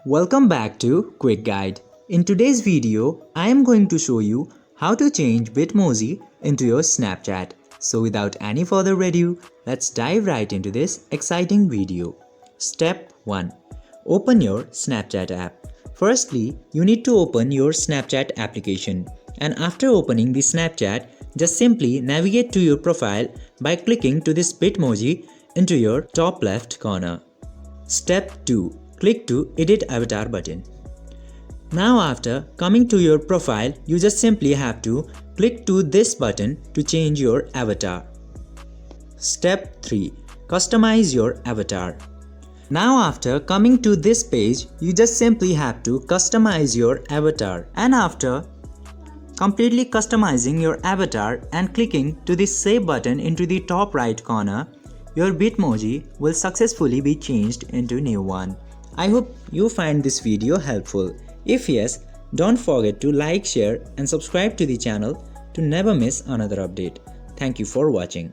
Welcome back to Quick Guide. In today's video, I am going to show you how to change Bitmoji into your Snapchat. So without any further ado, let's dive right into this exciting video. Step 1. Open your Snapchat app. Firstly, you need to open your Snapchat application. And after opening the Snapchat, just simply navigate to your profile by clicking to this Bitmoji into your top left corner. Step 2. Click to Edit Avatar button. Now after coming to your profile, you just simply have to click to this button to change your avatar. Step 3. Customize your avatar. Now after coming to this page, you just simply have to customize your avatar. And after completely customizing your avatar and clicking to this Save button into the top right corner, your Bitmoji will successfully be changed into new one. I hope you find this video helpful. If yes, don't forget to like, share and subscribe to the channel to never miss another update. Thank you for watching.